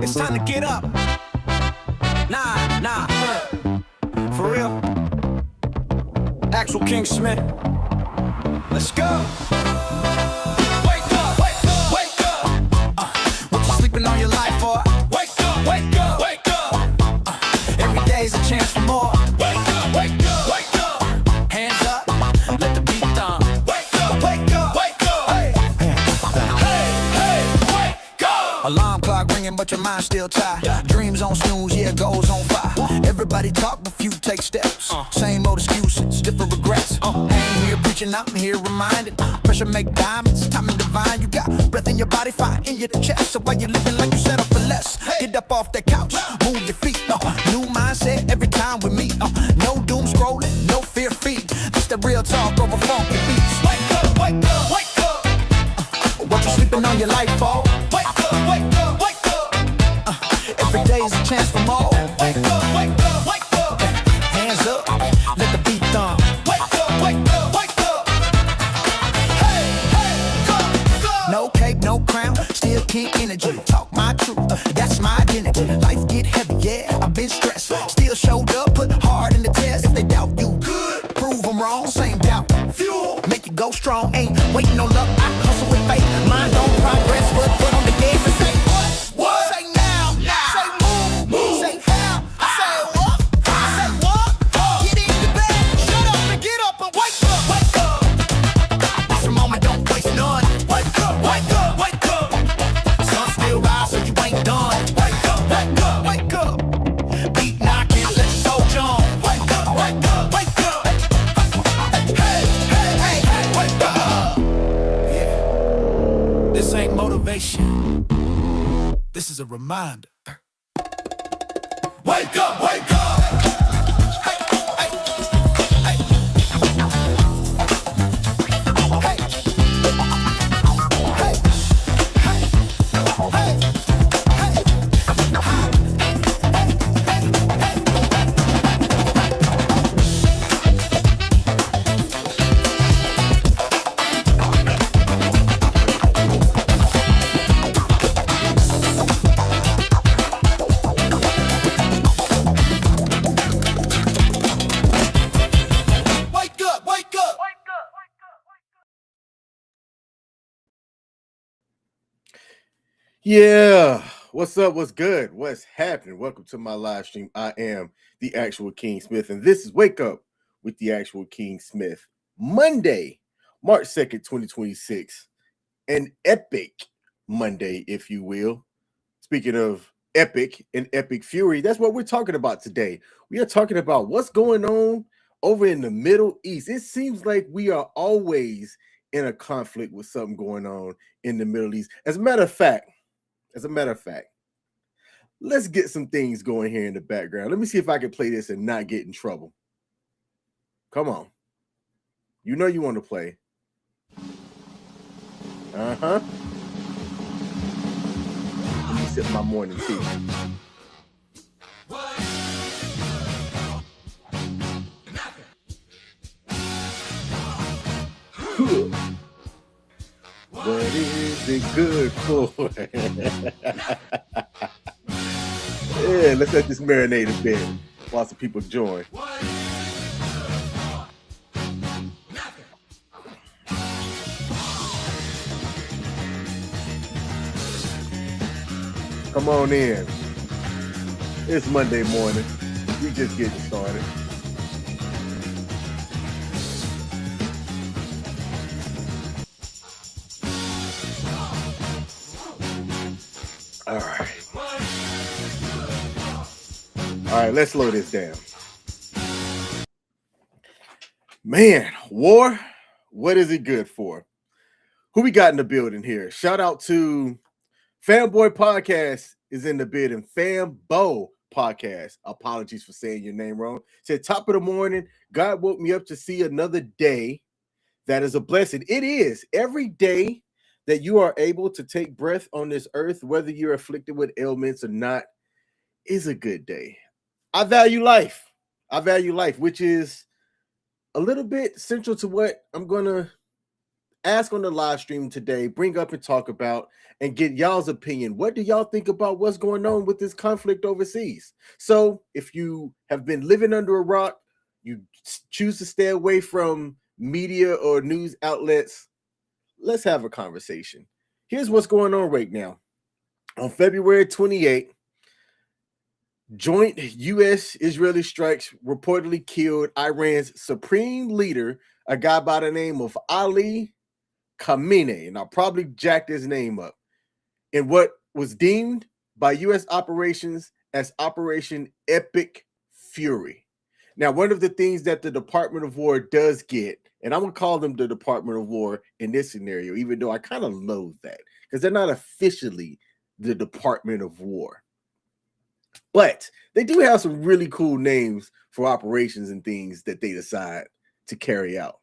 It's time to get up. Nah. For real. Actual King Smith. Let's go. Wake up, wake up, wake up. What you sleeping on your life for? Wake up, wake up, wake up. Every day's a chance for more. Wake up, wake up, wake up. Hands up, let the beat thump. Wake up, wake up, wake up. Hey, wake up. Alarm clock ringing, but your mind still tired. Dreams on snooze, yeah, goals on fire. Everybody talk, but few take steps. Same old excuses, different regrets. I ain't here preaching, I'm here reminding. Pressure make diamonds, timing divine. You got breath in your body, fire in your chest. So why you living like you set up for less? Get up off that couch, move your feet. New mindset every time we meet. No doom scrolling, no fear feed. This the real talk over funky beats. Wake up, wake up, wake up. What you sleeping on your life for? Wake up, wake up, wake up. Every day's a chance for more. Wake up, wake up, wake up. Hands up, let the beat thump. Wake up, wake up, wake up. Hey, go. No cape, no crown, still king energy. Talk my truth, that's my identity. Life get heavy, yeah, I've been stressed. Still showed up, put hard in the test. If they doubt you, good, prove them wrong. Same doubt, fuel, make you go strong. Ain't waiting on luck, I hustle with faith. Mind on progress, foot on the gas and say what? Say now, say move, say how, say what? Say what? Get in the bed, shut up and get up and wake up, wake up. It's a moment, don't waste none. Wake up, wake up, wake up. Sun still rise, so you ain't done. Wake up, wake up, wake up. Beat knocking, let your soul jump. Wake up, wake up, wake up. Hey, wake up. Yeah, this ain't motivation. This is a reminder. Wake up, wake up. Hey, hey, hey. Hey. Yeah, what's up? What's good? What's happening? Welcome to my live stream. I am the actual King Smith, and this is Wake Up with the actual King Smith. Monday, March 2nd, 2026. An epic Monday, if you will. Speaking of epic and epic fury, that's what we're talking about today. We are talking about what's going on over in the Middle East. It seems like we are always in a conflict with something going on in the Middle East. As a matter of fact, let's get some things going here in the background. Let me see if I can play this and not get in trouble. Come on. You know you want to play. Let me sip my morning tea. What is it good for? Yeah, let's let this marinate a bit while some people join. Come on in. It's Monday morning. We just getting started. All right, let's slow this down. Man, war, what is it good for? Who we got in the building here? Shout out to Fanboy Podcast is in the building. Fanbo Podcast. Apologies for saying your name wrong. Said top of the morning, God woke me up to see another day. That is a blessing. It is every day that you are able to take breath on this earth, whether you're afflicted with ailments or not, is a good day. I value life. Which is a little bit central to what I'm going to ask on the live stream today, bring up and talk about and get y'all's opinion. What do y'all think about what's going on with this conflict overseas? So if you have been living under a rock, you choose to stay away from media or news outlets, let's have a conversation. Here's what's going on right now. On February 28th, joint U.S.-Israeli strikes reportedly killed Iran's supreme leader, a guy by the name of Ali Khamenei, and I'll probably jack his name up, in what was deemed by U.S. operations as Operation Epic Fury. Now, one of the things that the Department of War does get, and I'm going to call them the Department of War in this scenario, even though I kind of loathe that, because they're not officially the Department of War. But they do have some really cool names for operations and things that they decide to carry out.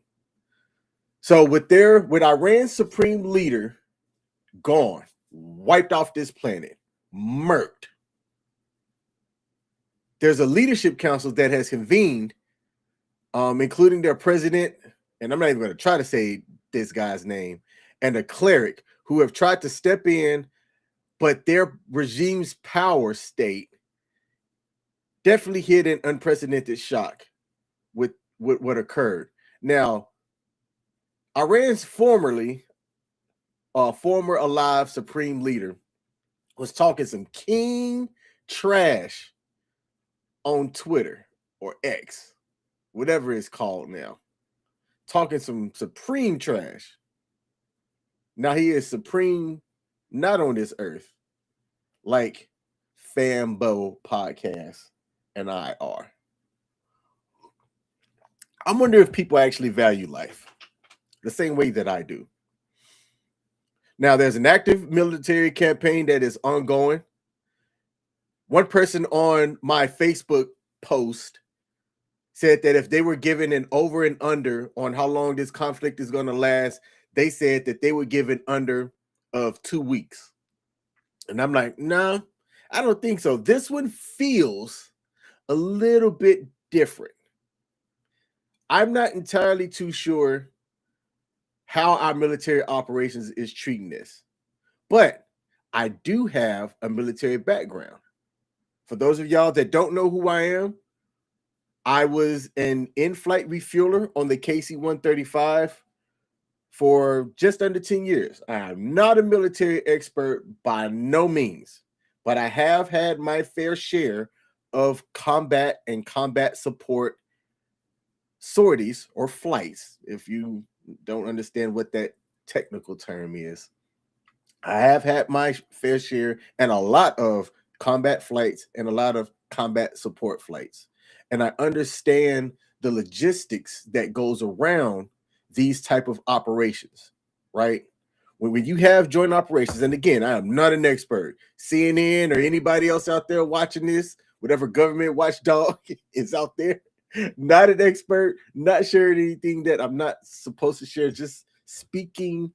So with Iran's supreme leader gone, wiped off this planet, murked, there's a leadership council that has convened, including their president, and I'm not even going to try to say this guy's name, and a cleric who have tried to step in, but their regime's power state definitely hit an unprecedented shock with what occurred. Now, Iran's former alive supreme leader was talking some king trash on Twitter or X, whatever it's called now, talking some supreme trash. Now he is supreme, not on this earth, like Fambo Podcast and I are. I wonder if people actually value life the same way that I do. Now, there's an active military campaign that is ongoing. One person on my Facebook post said that if they were given an over and under on how long this conflict is going to last, they said that they would give an under of 2 weeks. And I'm like, no, I don't think so. This one feels a little bit different. I'm not entirely too sure how our military operations is treating this, but I do have a military background. For those of y'all that don't know who I am, I was an in-flight refueler on the KC-135 for just under 10 years. I am not a military expert by no means, but I have had my fair share of combat and combat support sorties or flights, if you don't understand what that technical term is. I have had my fair share and a lot of combat flights and a lot of combat support flights. And I understand the logistics that goes around these type of operations, right? When you have joint operations, and again, I am not an expert. CNN or anybody else out there watching this, whatever government watchdog is out there, not an expert, not sharing anything that I'm not supposed to share, just speaking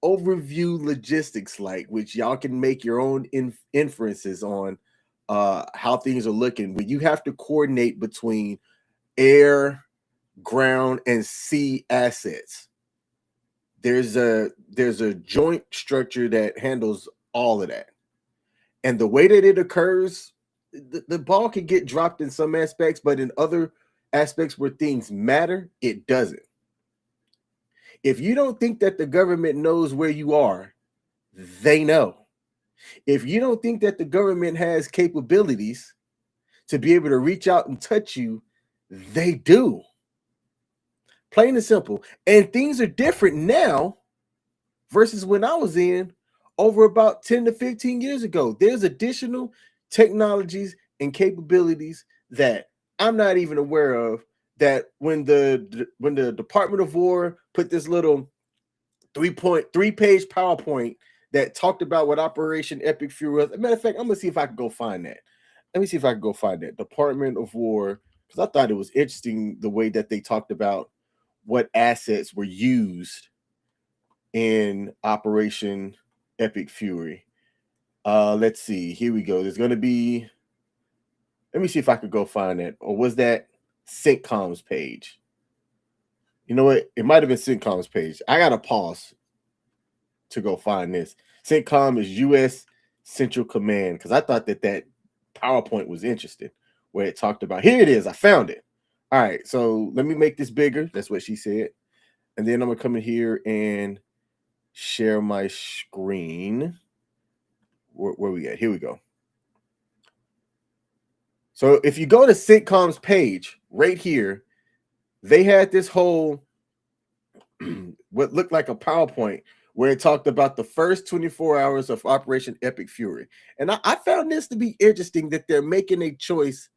overview logistics, like, which y'all can make your own inferences on how things are looking. When you have to coordinate between air, ground, and sea assets, there's a joint structure that handles all of that. And the way that it occurs, the ball can get dropped in some aspects, but in other aspects where things matter, it doesn't. If you don't think that the government knows where you are, they know. If you don't think that the government has capabilities to be able to reach out and touch you, they do. Plain and simple. And things are different now versus when I was in over about 10 to 15 years ago. There's additional technologies and capabilities that I'm not even aware of, that when the Department of War put this little 3-page PowerPoint that talked about what Operation Epic Fury was. As a matter of fact, I'm gonna see if I can go find that. Let me see if I can go find that. Department of War, because I thought it was interesting the way that they talked about what assets were used in Operation Epic Fury. Let's see. Here we go. There's gonna be. Let me see if I could go find that. Or was that CENTCOM's page? You know what? It might have been CENTCOM's page. I got to pause to go find this. CENTCOM is U.S. Central Command, because I thought that PowerPoint was interesting where it talked about, here it is. I found it. All right. So let me make this bigger. That's what she said. And then I'm going to come in here and share my screen. Where we at? Here we go. So if you go to CENTCOM's page right here, they had this whole what looked like a PowerPoint where it talked about the first 24 hours of Operation Epic Fury. And I found this to be interesting that they're making a choice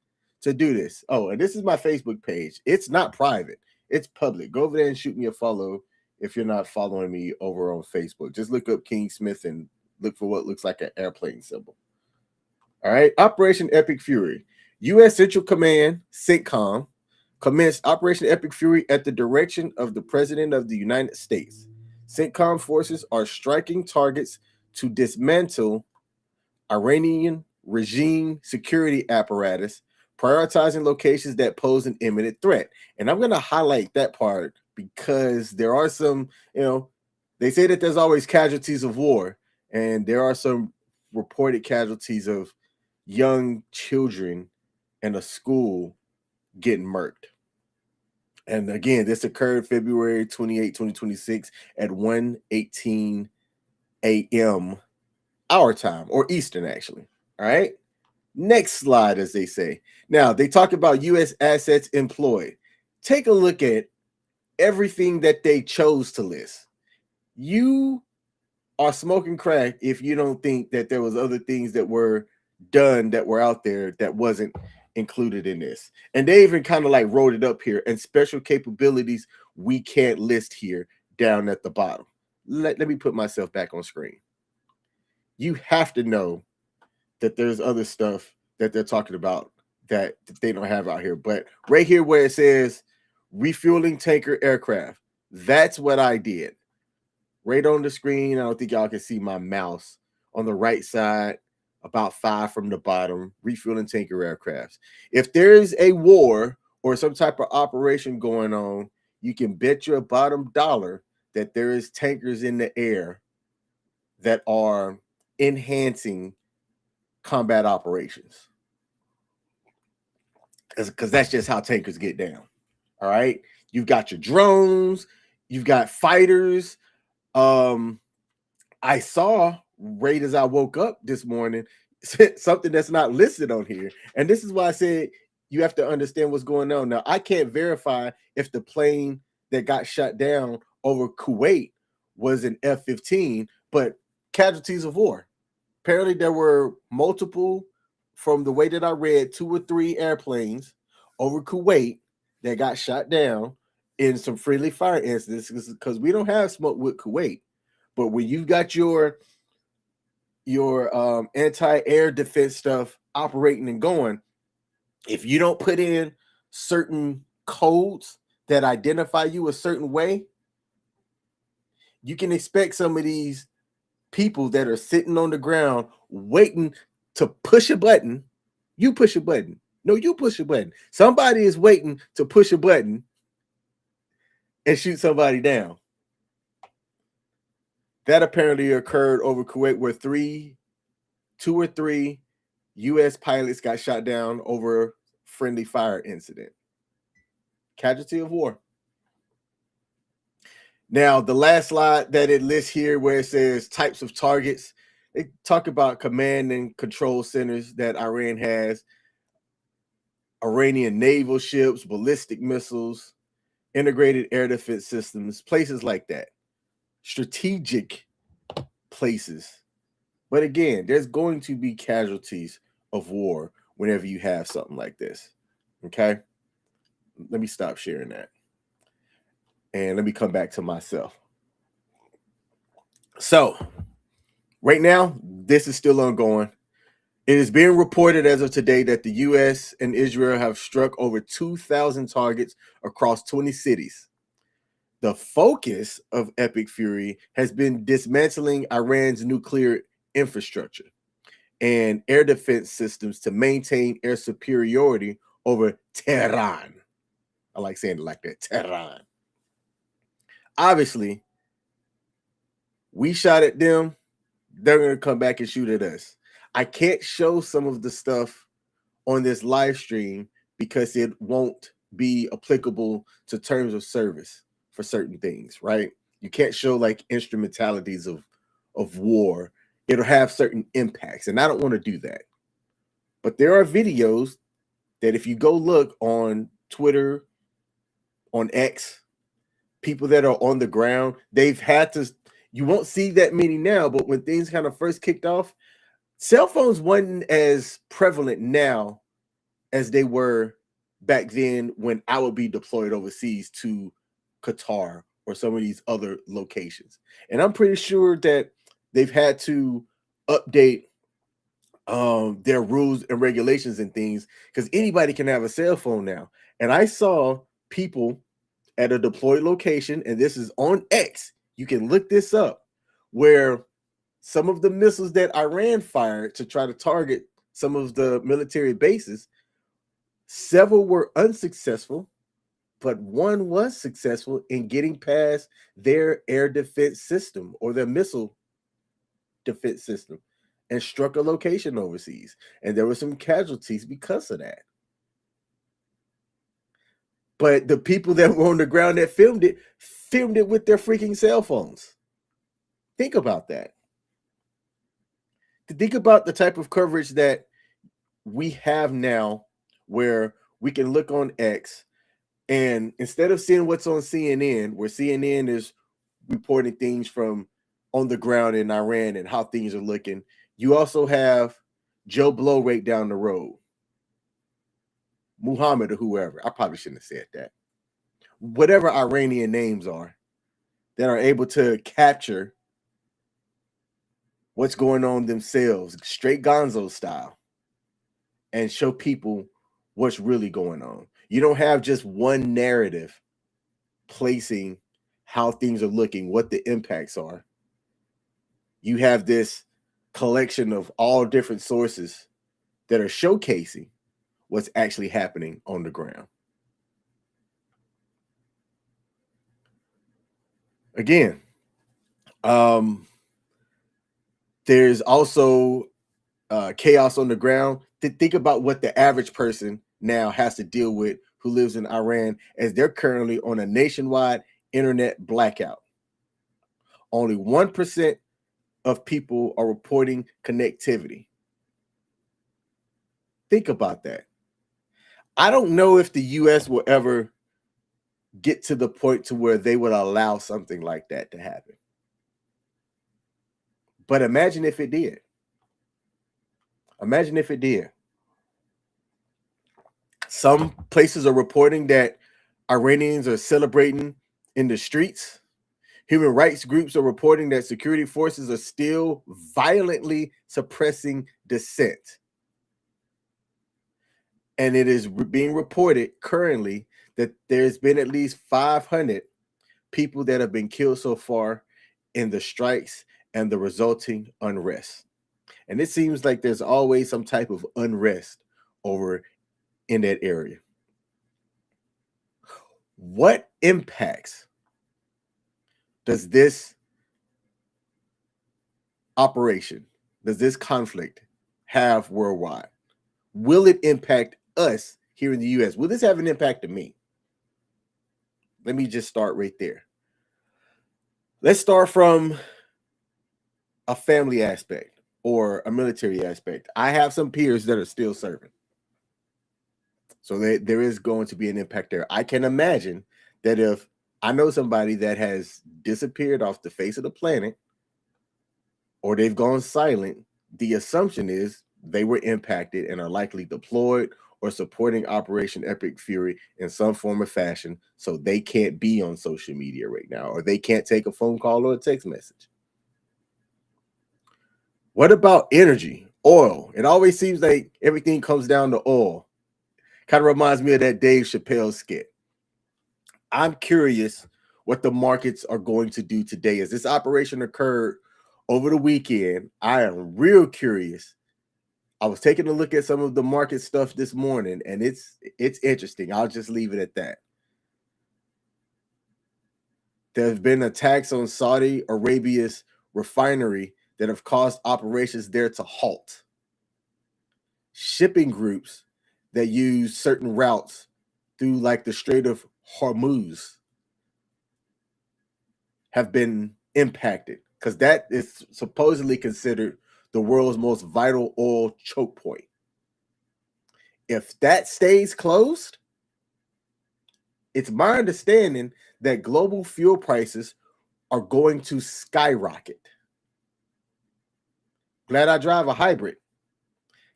to do this. Oh, and this is my Facebook page. It's not private. It's public. Go over there and shoot me a follow if you're not following me over on Facebook. Just look up King Smith and look for what looks like an airplane symbol. All right. Operation Epic Fury. U.S. Central Command, CENTCOM, commenced Operation Epic Fury at the direction of the President of the United States. CENTCOM forces are striking targets to dismantle Iranian regime security apparatus, prioritizing locations that pose an imminent threat. And I'm going to highlight that part because there are some, they say that there's always casualties of war, and there are some reported casualties of young children in a school getting murked. And again, this occurred February 28, 2026 at 1:18 a.m. our time, or Eastern, actually. All right. Next slide, as they say. Now, they talk about U.S. assets employed. Take a look at everything that they chose to list. You are smoking crack if you don't think that there was other things that were done that were out there that wasn't included in this. And they even kind of like wrote it up here, and special capabilities we can't list here down at the bottom. Let me put myself back on screen. You have to know that there's other stuff that they're talking about that they don't have out here. But right here where it says refueling tanker aircraft, that's what I did. Right on the screen, I don't think y'all can see my mouse on the right side, about 5 from the bottom, refueling tanker aircrafts. If there's a war or some type of operation going on, you can bet your bottom dollar that there is tankers in the air that are enhancing combat operations. Because that's just how tankers get down. All right. You've got your drones, you've got fighters. I saw right as I woke up this morning something that's not listed on here. And this is why I said you have to understand what's going on. Now, I can't verify if the plane that got shot down over Kuwait was an F-15, but casualties of war. Apparently, there were multiple, from the way that I read, 2 or 3 airplanes over Kuwait that got shot down in some friendly fire incidents, because we don't have smoke with Kuwait. But when you've got your anti-air defense stuff operating and going, if you don't put in certain codes that identify you a certain way, you can expect some of these people that are sitting on the ground waiting to push a button. You push a button. No, you push a button. Somebody is waiting to push a button and shoot somebody down. That apparently occurred over Kuwait, where 2 or 3 U.S. pilots got shot down over friendly fire incident. Casualty of war. Now, the last slide that it lists here, where it says types of targets, they talk about command and control centers that Iran has, Iranian naval ships, ballistic missiles, integrated air defense systems, places like that. Strategic places. But again, there's going to be casualties of war whenever you have something like this. Okay? Let me stop sharing that. And let me come back to myself. So, right now, this is still ongoing. It is being reported as of today that the U.S. and Israel have struck over 2,000 targets across 20 cities. The focus of Epic Fury has been dismantling Iran's nuclear infrastructure and air defense systems to maintain air superiority over Tehran. I like saying it like that, Tehran. obviously, we shot at them. They're going to come back and shoot at us. I can't show some of the stuff on this live stream because it won't be applicable to terms of service for certain things, right? You can't show like instrumentalities of war. It'll have certain impacts, and I don't want to do that. But there are videos that if you go look on Twitter, on X, people that are on the ground, they've had to, you won't see that many now, but when things kind of first kicked off, cell phones weren't as prevalent now as they were back then when I would be deployed overseas to Qatar or some of these other locations. And I'm pretty sure that they've had to update their rules and regulations and things because anybody can have a cell phone now. And I saw people at a deployed location, and this is on X. You can look this up, where some of the missiles that Iran fired to try to target some of the military bases, several were unsuccessful, but one was successful in getting past their air defense system or their missile defense system and struck a location overseas. And there were some casualties because of that. But the people that were on the ground that filmed it with their freaking cell phones. Think about that. Think about the type of coverage that we have now where we can look on X, and instead of seeing what's on CNN, where CNN is reporting things from on the ground in Iran and how things are looking, you also have Joe Blow right down the road, Muhammad or whoever. I probably shouldn't have said that. Whatever Iranian names are that are able to capture what's going on themselves, straight Gonzo style, and show people what's really going on. You don't have just one narrative placing how things are looking, what the impacts are. You have this collection of all different sources that are showcasing what's actually happening on the ground. Again, there's also chaos on the ground. Think about what the average person now has to deal with who lives in Iran, as they're currently on a nationwide internet blackout. Only 1% of people are reporting connectivity. Think about that. I don't know if the US will ever get to the point to where they would allow something like that to happen. But imagine if it did. Imagine if it did. Some places are reporting that Iranians are celebrating in the streets. Human rights groups are reporting that security forces are still violently suppressing dissent. And it is being reported currently that there's been at least 500 people that have been killed so far in the strikes and the resulting unrest. And it seems like there's always some type of unrest over in that area. What impacts does this operation, does this conflict have worldwide? Will it impact us here in the US? Will this have an impact on me? Let me just start right there. Let's start from a family aspect or a military aspect. I have some peers that are still serving. So there is going to be an impact there. I can imagine that if I know somebody that has disappeared off the face of the planet or they've gone silent, the assumption is they were impacted and are likely deployed or supporting Operation Epic Fury in some form or fashion, so they can't be on social media right now, or they can't take a phone call or a text message. What about energy, oil? It always seems like everything comes down to oil. Kind of reminds me of that Dave Chappelle skit. I'm curious what the markets are going to do today. As this operation occurred over the weekend, I am real curious. I was taking a look at some of the market stuff this morning, and it's interesting. I'll just leave it at that. There have been attacks on Saudi Arabia's refinery that have caused operations there to halt. Shipping groups that use certain routes through like the Strait of Hormuz have been impacted because that is supposedly considered the world's most vital oil choke point. If that stays closed, it's my understanding that global fuel prices are going to skyrocket. Glad I drive a hybrid.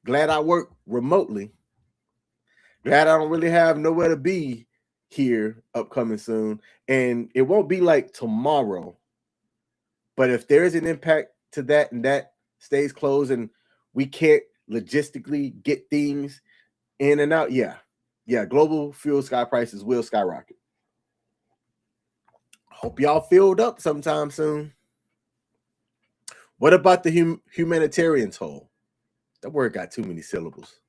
Glad I work remotely. Glad I don't really have nowhere to be here upcoming soon. And it won't be like tomorrow. But if there is an impact to that and that stays closed and we can't logistically get things in and out, yeah, global fuel sky prices will skyrocket. Hope y'all filled up sometime soon. What about the humanitarian toll? That word got too many syllables.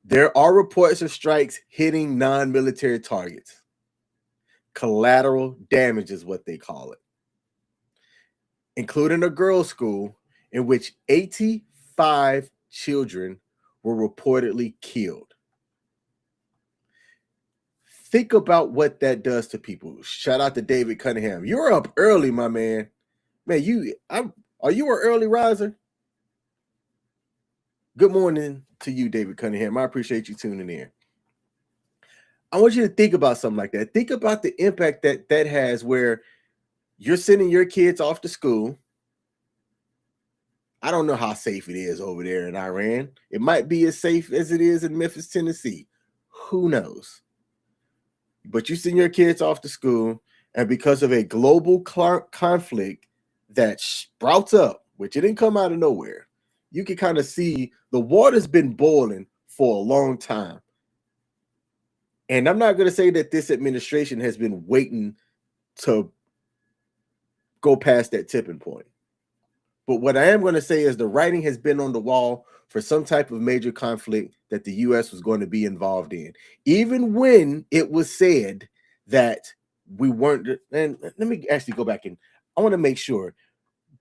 There are reports of strikes hitting non-military targets. Collateral damage is what they call it, including a girls' school in which 85 children were reportedly killed. Think about what that does to people. Shout out to David Cunningham. You're up early, my man. Man, are you an early riser? Good morning to you, David Cunningham. I appreciate you tuning in. I want you to think about something like that. Think about the impact that has where you're sending your kids off to school. I don't know how safe it is over there in Iran. It might be as safe as it is in Memphis, Tennessee. Who knows? But you send your kids off to school, and because of a global conflict that sprouts up, which it didn't come out of nowhere, you can kind of see the water's been boiling for a long time. And I'm not going to say that this administration has been waiting to go past that tipping point. But what I am going to say is the writing has been on the wall for some type of major conflict that the U.S. was going to be involved in. Even when it was said that we weren't, and let me actually go back and I want to make sure.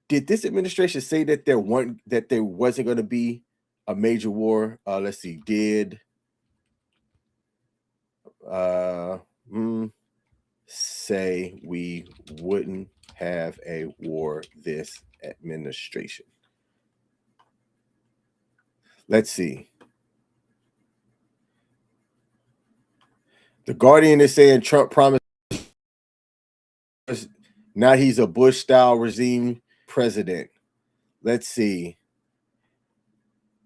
Did this administration say that there wasn't going to be a major war? Let's see. Did say we wouldn't have a war this administration? Let's see. The Guardian is saying Trump promised now he's a Bush-style regime president. Let's see.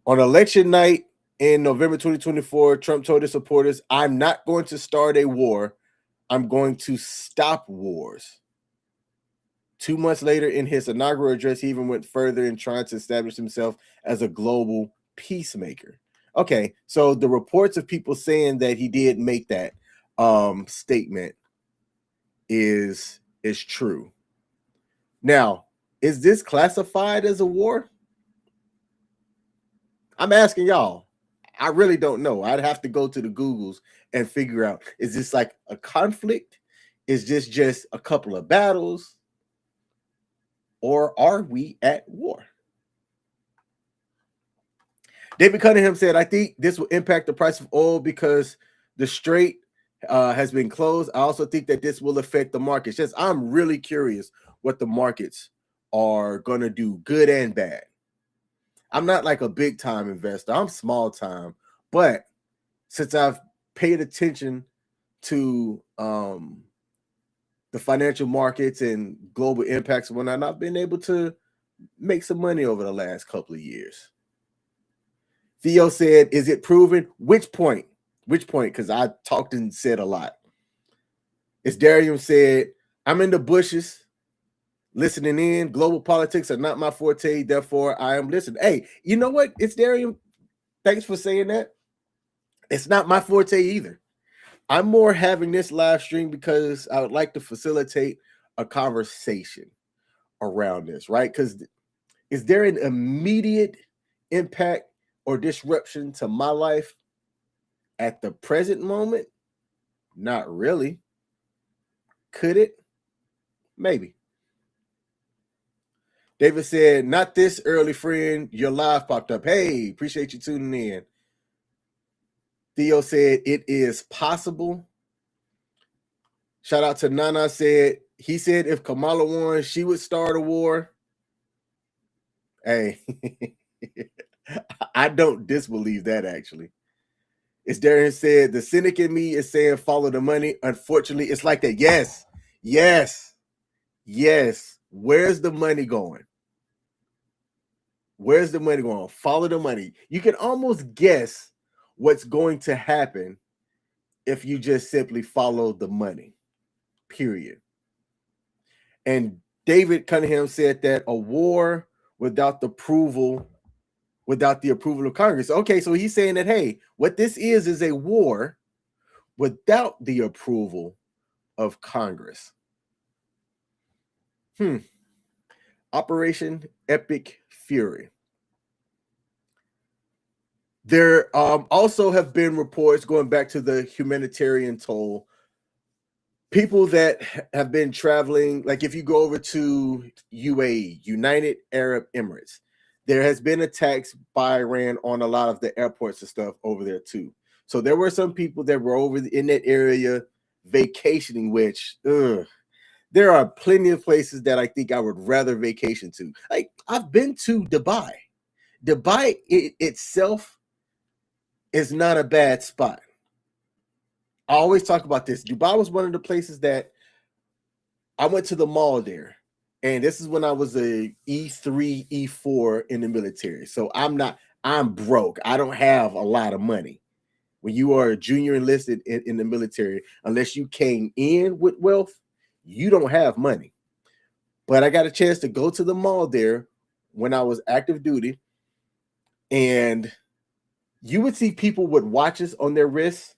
On election night in November 2024, Trump told his supporters, "I'm not going to start a war. I'm going to stop wars." 2 months later, in his inaugural address, he even went further in trying to establish himself as a global peacemaker. Okay, so the reports of people saying that he did make that statement is true. Now, is this classified as a war? I'm asking y'all. I really don't know. I'd have to go to the Googles and figure out, is this like a conflict? Is this just a couple of battles? Or are we at war? David Cunningham said, "I think this will impact the price of oil because the strait has been closed. I also think that this will affect the markets." Just, I'm really curious what the markets are going to do, good and bad. I'm not like a big time investor. I'm small time. But since I've paid attention to the financial markets and global impacts and whatnot, I've been able to make some money over the last couple of years. Theo said, "Is it proven?" Which point? Which point? Because I talked and said a lot. It's Darium said, "I'm in the bushes listening in. Global politics are not my forte. Therefore, I am listening." Hey, you know what? It's Darium. Thanks for saying that. It's not my forte either. I'm more having this live stream because I would like to facilitate a conversation around this, right? Because is there an immediate impact or disruption to my life at the present moment? Not really. Could it? Maybe. David said, not this early, friend. Your live popped up. Hey, appreciate you tuning in. Theo said, it is possible. Shout out to Nana said, he said if Kamala won, she would start a war. Hey, I don't disbelieve that, actually. It's Darren said, the cynic in me is saying follow the money. Unfortunately, it's like that. Yes, yes, yes. Where's the money going? Where's the money going? Follow the money. You can almost guess what's going to happen if you just simply follow the money, period. And David Cunningham said that a war without the approval of Congress. Okay, so he's saying that, hey, what this is a war without the approval of Congress. Operation Epic Fury. There also have been reports going back to the humanitarian toll. People that have been traveling, like if you go over to UAE, United Arab Emirates, there has been attacks by Iran on a lot of the airports and stuff over there too. So there were some people that were over in that area vacationing, which there are plenty of places that I think I would rather vacation to. Like I've been to Dubai. Dubai itself is not a bad spot. I always talk about this. Dubai was one of the places that I went to the mall there. And this is when I was a E3, E4 in the military. So I'm broke. I don't have a lot of money. When you are a junior enlisted in the military, unless you came in with wealth, you don't have money. But I got a chance to go to the mall there when I was active duty. And you would see people with watches on their wrists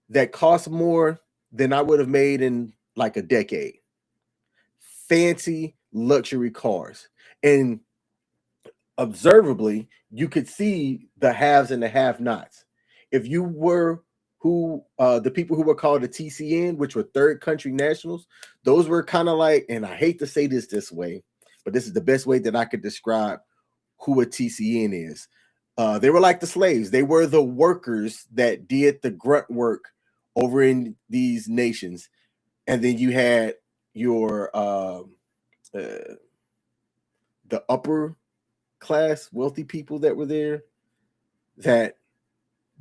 that cost more than I would have made in like a decade. Fancy luxury cars. And observably, you could see the haves and the have-nots. If you were the people who were called the TCN, which were third country nationals, those were kind of like, and I hate to say this way, but this is the best way that I could describe who a TCN is. They were like the slaves. They were the workers that did the grunt work over in these nations. And then you had your the upper class wealthy people that were there that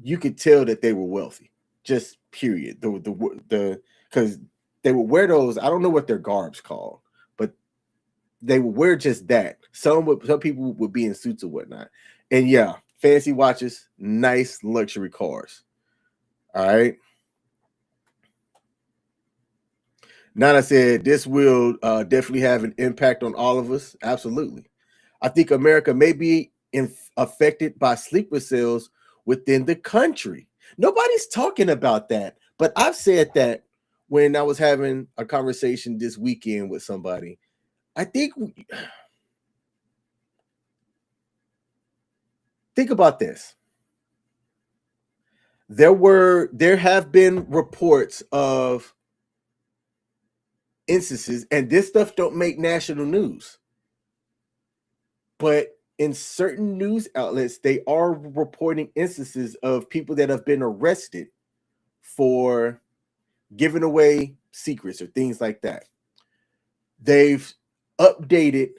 you could tell that they were wealthy, just period. The because they would wear those, I don't know what their garb's called, but they would wear just that. Some people would be in suits or whatnot. And yeah, fancy watches, nice luxury cars. All right. Nana said this will definitely have an impact on all of us. Absolutely. I think America may be affected by sleeper cells within the country. Nobody's talking about that, but I've said that when I was having a conversation this weekend with somebody. I think about this. There have been reports of instances, and this stuff don't make national news, but in certain news outlets, they are reporting instances of people that have been arrested for giving away secrets or things like that. They've updated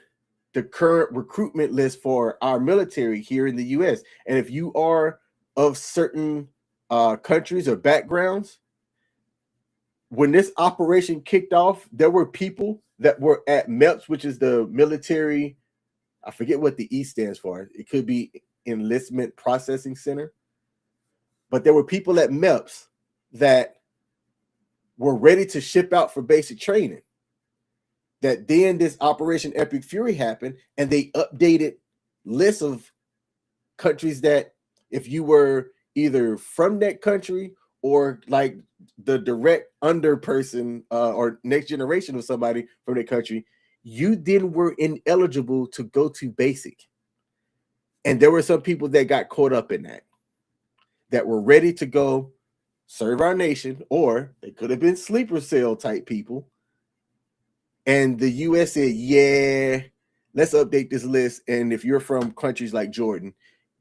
the current recruitment list for our military here in the U.S. And if you are of certain countries or backgrounds, when this operation kicked off, there were people that were at MEPS, which is the military, I forget what the E stands for. It could be Enlistment Processing Center. But there were people at MEPS that were ready to ship out for basic training. That then this Operation Epic Fury happened, and they updated lists of countries that if you were either from that country or like the direct under person or next generation of somebody from that country, you then were ineligible to go to basic. And there were some people that got caught up in that were ready to go serve our nation, or they could have been sleeper cell type people And the US said, yeah, let's update this list. And if you're from countries like Jordan,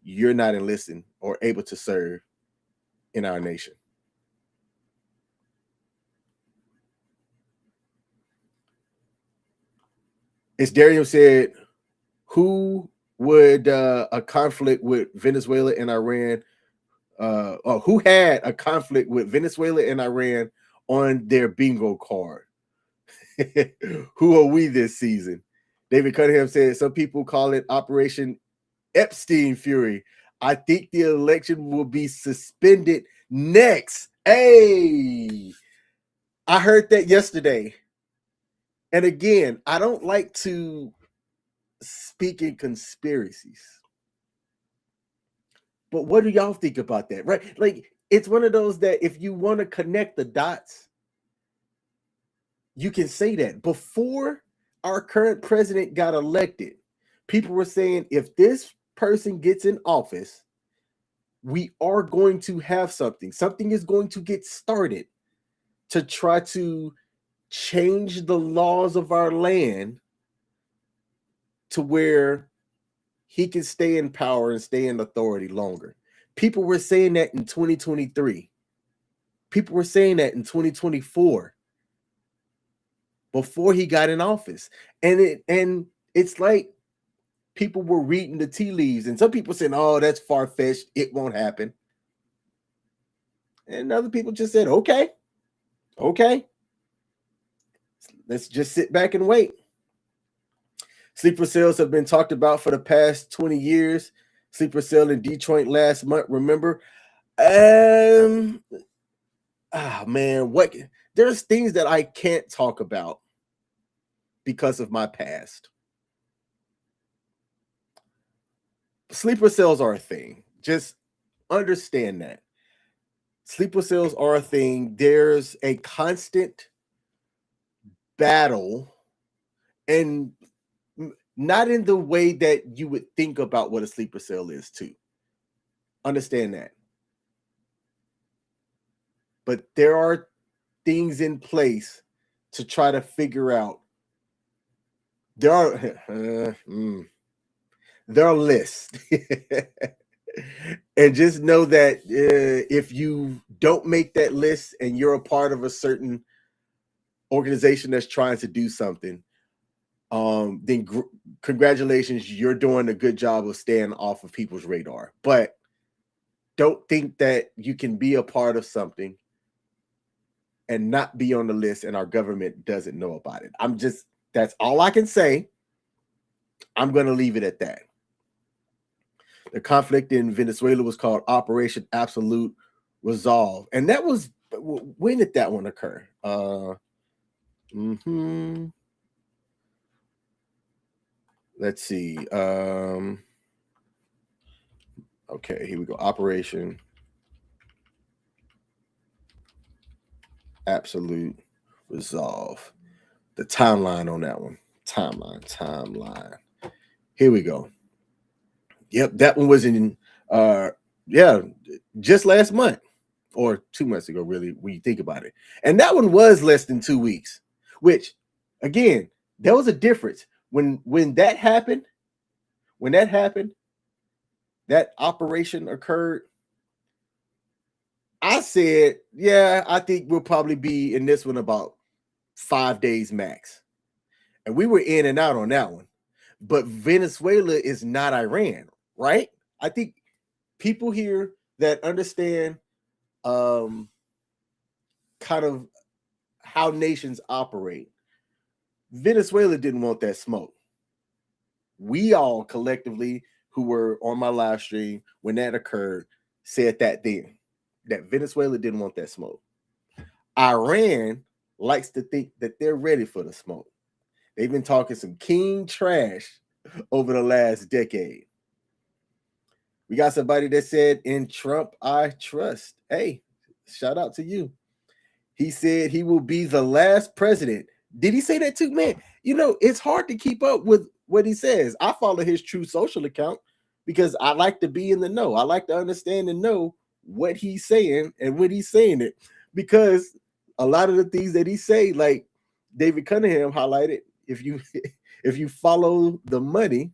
you're not enlisting or able to serve in our nation. As Dario said, who would a conflict with Venezuela and Iran, or who had a conflict with Venezuela and Iran on their bingo card? Who are we this season? David Cunningham said some people call it Operation Epstein Fury. I think the election will be suspended next. Hey, I heard that yesterday. And again, I don't like to speak in conspiracies. But what do y'all think about that? Right? Like, it's one of those that if you want to connect the dots, you can say that. Before our current president got elected, people were saying if this person gets in office, we are going to have something. Something is going to get started to try to change the laws of our land to where he can stay in power and stay in authority longer. People were saying that in 2023. People were saying that in 2024 before he got in office. And it's like people were reading the tea leaves, and some people saying, oh, that's far-fetched, it won't happen. And other people just said, okay, let's just sit back and wait. Sleeper cells have been talked about for the past 20 years. Sleeper cell in Detroit last month, remember? Man, what? There's things that I can't talk about because of my past. Sleeper cells are a thing. Just understand that. Sleeper cells are a thing. There's a constant battle, and not in the way that you would think about what a sleeper cell is too. Understand that. But there are things in place to try to figure out. There are lists. And just know that if you don't make that list and you're a part of a certain organization that's trying to do something, then congratulations, you're doing a good job of staying off of people's radar. But don't think that you can be a part of something and not be on the list and our government doesn't know about it. That's all I can say. I'm going to leave it at that. The conflict in Venezuela was called Operation Absolute Resolve. And that was, when did that one occur? Let's see. Okay, here we go. Operation Absolute Resolve. The timeline on that one. Timeline. Here we go. Yep, that one was in just last month or 2 months ago, really, when you think about it. And that one was less than 2 weeks, which again, there was a difference. When that happened, that operation occurred, I said, yeah, I think we'll probably be in this one about 5 days max. And we were in and out on that one. But Venezuela is not Iran, right? I think people here that understand kind of how nations operate, Venezuela didn't want that smoke. We all collectively who were on my live stream when that occurred said that then, that Venezuela didn't want that smoke. Iran likes to think that they're ready for the smoke. They've been talking some king trash over the last decade. We got somebody that said, in Trump, I trust. Hey, shout out to you. He said he will be the last president. Did he say that too? Man, you know, it's hard to keep up with what he says. I follow his True Social account because I like to be in the know. I like to understand and know what he's saying and when he's saying it, because a lot of the things that he say, like, David Cunningham highlighted, if you if you follow the money,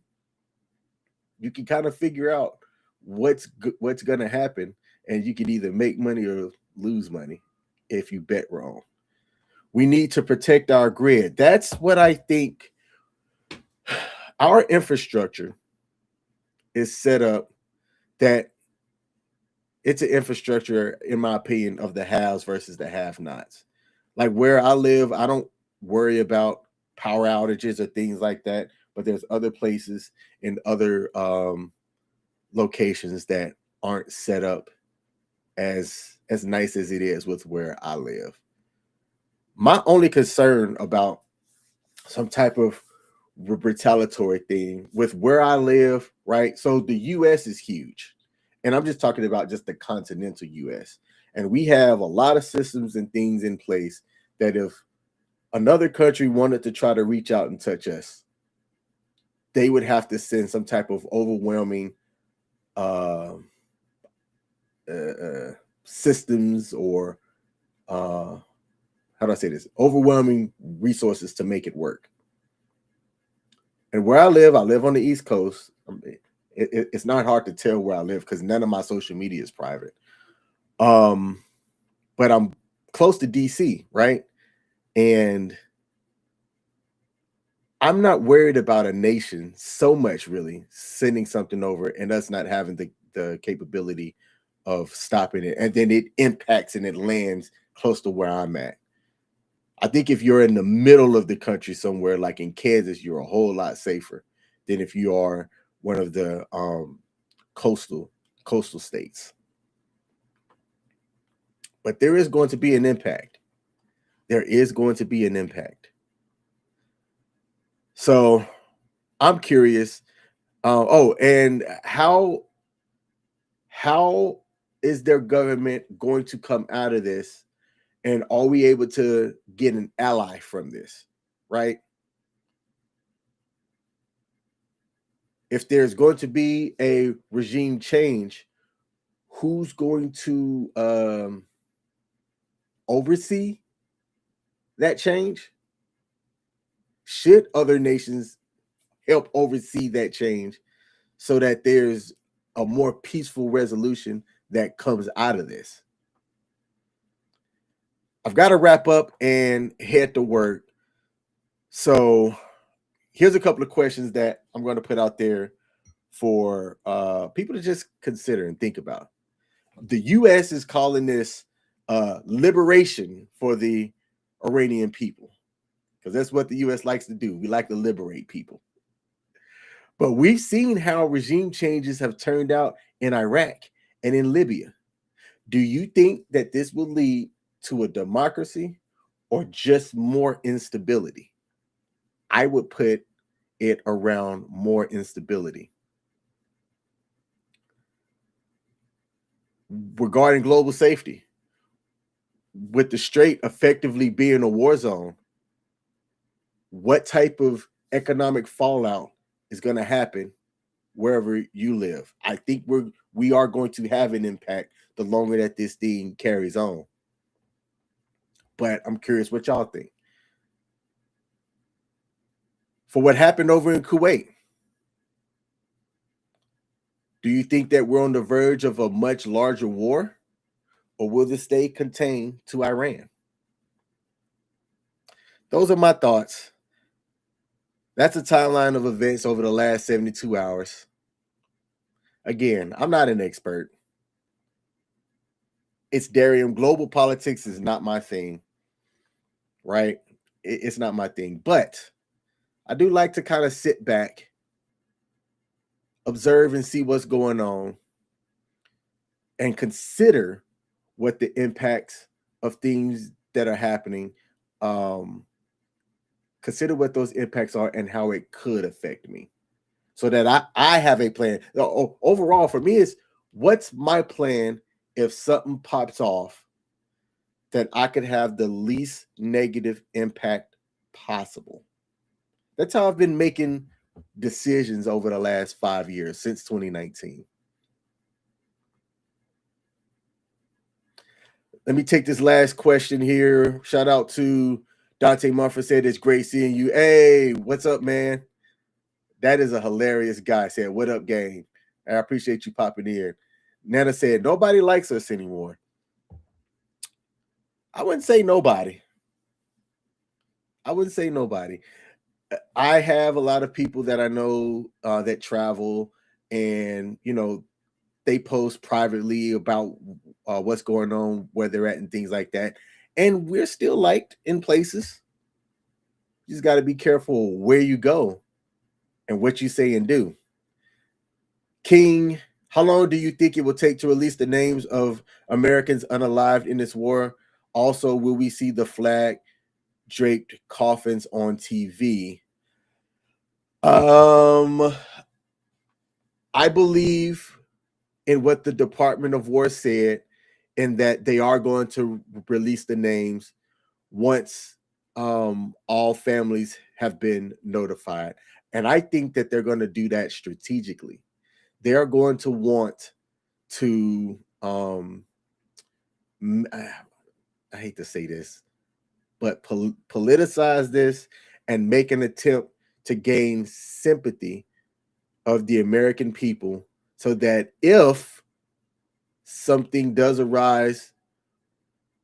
you can kind of figure out what's going to happen, and you can either make money or lose money if you bet wrong. We need to protect our grid. That's what I think. Our infrastructure is set up that it's an infrastructure, in my opinion, of the haves versus the have-nots. Like where I live, I don't worry about power outages or things like that, but there's other places in other locations that aren't set up as nice as it is with where I live. My only concern about some type of retaliatory thing with where I live, right? So the US is huge. And I'm just talking about just the continental US. And we have a lot of systems and things in place that if another country wanted to try to reach out and touch us, they would have to send some type of overwhelming systems or how do I say this? Overwhelming resources to make it work. And where I live on the East Coast. It's not hard to tell where I live because none of my social media is private. But I'm close to DC, right? And I'm not worried about a nation so much really sending something over and us not having the capability of stopping it. And then it impacts and it lands close to where I'm at. I think if you're in the middle of the country somewhere like in Kansas, you're a whole lot safer than if you are one of the coastal states. But there is going to be an impact. There is going to be an impact. So I'm curious. And how is their government going to come out of this? And are we able to get an ally from this, right? If there's going to be a regime change, who's going to oversee that change? Should other nations help oversee that change so that there's a more peaceful resolution that comes out of this? I've got to wrap up and head to work. So here's a couple of questions that I'm going to put out there for people to just consider and think about. The U.S. is calling this liberation for the Iranian people, because that's what the U.S. likes to do. We like to liberate people. But we've seen how regime changes have turned out in Iraq and in Libya. Do you think that this will lead to a democracy or just more instability? I would put it around more instability. Regarding global safety, with the Strait effectively being a war zone, what type of economic fallout is going to happen wherever you live? I think we are going to have an impact the longer that this thing carries on. But I'm curious what y'all think. For what happened over in Kuwait, do you think that we're on the verge of a much larger war, or will this stay contained to Iran? Those are my thoughts. That's a timeline of events over the last 72 hours. Again, I'm not an expert. It's Darium. Global politics is not my thing, right? It's not my thing. But I do like to kind of sit back, observe and see what's going on, and consider what the impacts of things that are happening, consider what those impacts are and how it could affect me, so that I have a plan. Overall, for me, is what's my plan if something pops off that I could have the least negative impact possible. That's how I've been making decisions over the last 5 years, since 2019. Let me take this last question here. Shout out to Dante Mumford said it's great seeing you. Hey, what's up, man? That is a hilarious guy. Said, what up, gang? I appreciate you popping in. Nana said, nobody likes us anymore. I wouldn't say nobody. I wouldn't say nobody. I have a lot of people that I know that travel, and they post privately about what's going on, where they're at, and things like that. And we're still liked in places. You just got to be careful where you go and what you say and do. King, how long do you think it will take to release the names of Americans unalived in this war? Also, will we see the flag draped coffins on TV? I believe in what the Department of War said, in that they are going to release the names once all families have been notified. And I think that they're going to do that strategically. They're going to want to I hate to say this, but politicize this and make an attempt to gain sympathy of the American people, so that if something does arise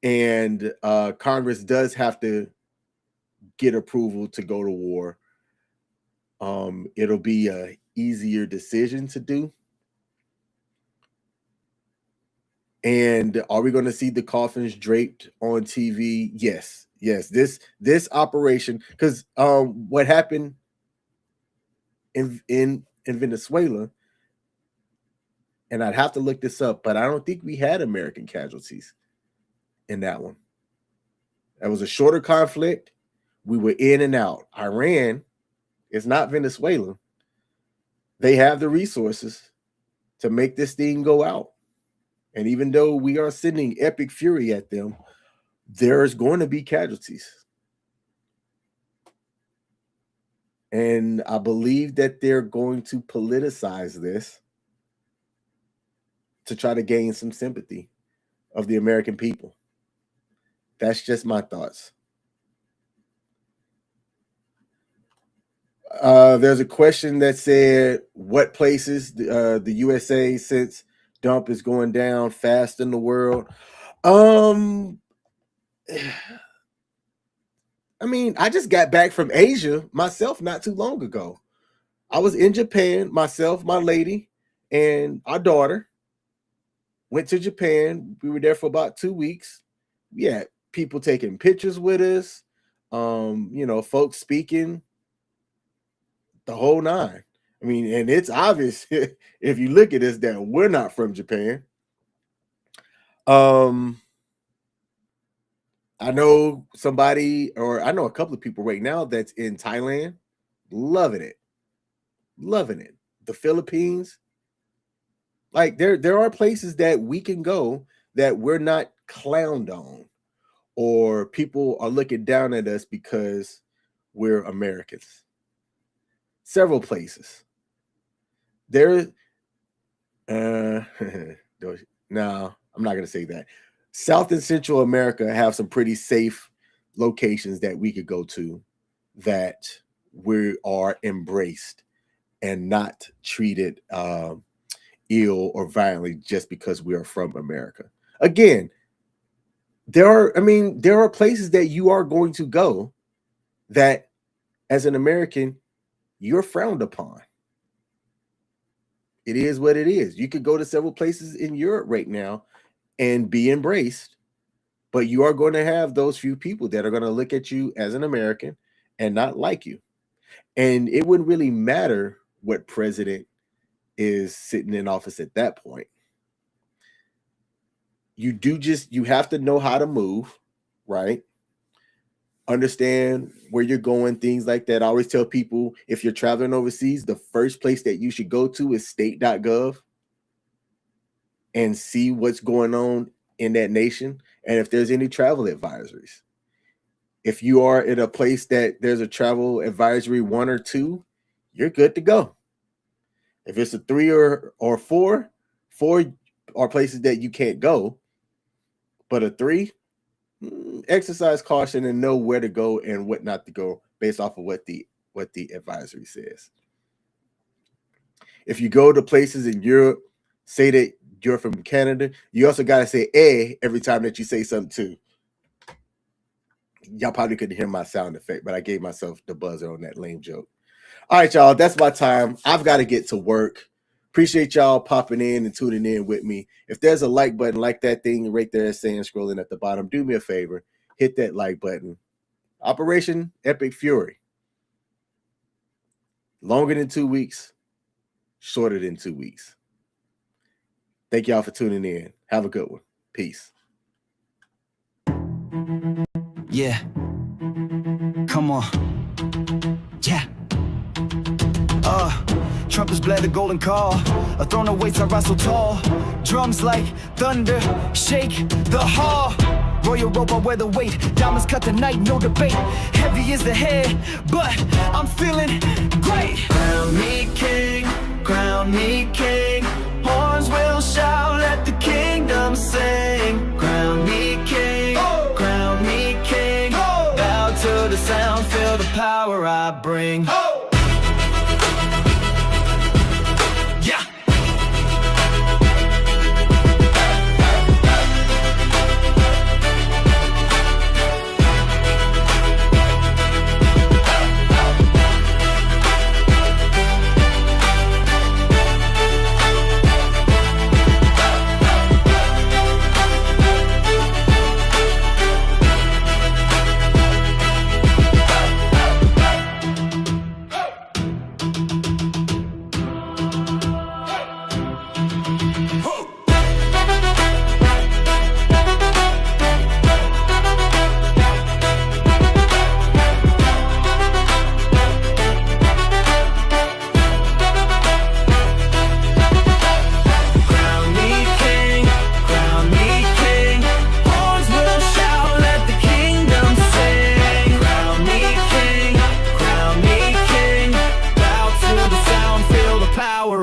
and Congress does have to get approval to go to war, it'll be a easier decision to do. And are we going to see the coffins draped on TV? Yes. This operation, because what happened in Venezuela, and I'd have to look this up, but I don't think we had American casualties in that one. That was a shorter conflict. We were in and out. Iran is not Venezuela. They have the resources to make this thing go out. And even though we are sending epic fury at them, there's going to be casualties. And I believe that they're going to politicize this to try to gain some sympathy of the American people. That's just my thoughts. There's a question that said, what places the USA since dump is going down fast in the world? I mean, I just got back from Asia myself not too long ago. I was in Japan, myself, my lady, and our daughter went to Japan. We were there for about 2 weeks. We had people taking pictures with us, folks speaking, the whole nine. I mean, and it's obvious if you look at us that we're not from Japan. I know somebody, or I know a couple of people right now that's in Thailand, loving it. The Philippines, like there are places that we can go that we're not clowned on, or people are looking down at us because we're Americans. Several places. There, no, I'm not going to say that. South and Central America have some pretty safe locations that we could go to, that we are embraced and not treated ill or violently just because we are from America. Again, there are places that you are going to go that, as an American, you're frowned upon. It is what it is. You could go to several places in Europe right now and be embraced, but you are going to have those few people that are going to look at you as an American and not like you. And it wouldn't really matter what president is sitting in office at that point. You have to know how to move, right? Understand where you're going, things like that. I always tell people, if you're traveling overseas, the first place that you should go to is state.gov and see what's going on in that nation, and if there's any travel advisories. If you are in a place that there's a travel advisory 1 or 2, you're good to go. If it's a 3 or 4 are places that you can't go, but a 3, exercise caution and know where to go and what not to go based off of what the advisory says. If you go to places in Europe, say that you're from Canada. You also got to say every time that you say something too. Y'all probably couldn't hear my sound effect, but I gave myself the buzzer on that lame joke. All right, y'all, that's my time. I've got to get to work. Appreciate y'all popping in and tuning in with me. If there's a like button, like that thing right there saying scrolling at the bottom, do me a favor. Hit that like button. Operation Epic Fury. Longer than 2 weeks, shorter than 2 weeks. Thank y'all for tuning in. Have a good one. Peace. Yeah. Come on. Yeah. Trumpets blare the golden call. A throne of weights I rise so tall. Drums like thunder shake the hall. Royal rope, I wear the weight. Diamonds cut the night, no debate. Heavy is the head, but I'm feeling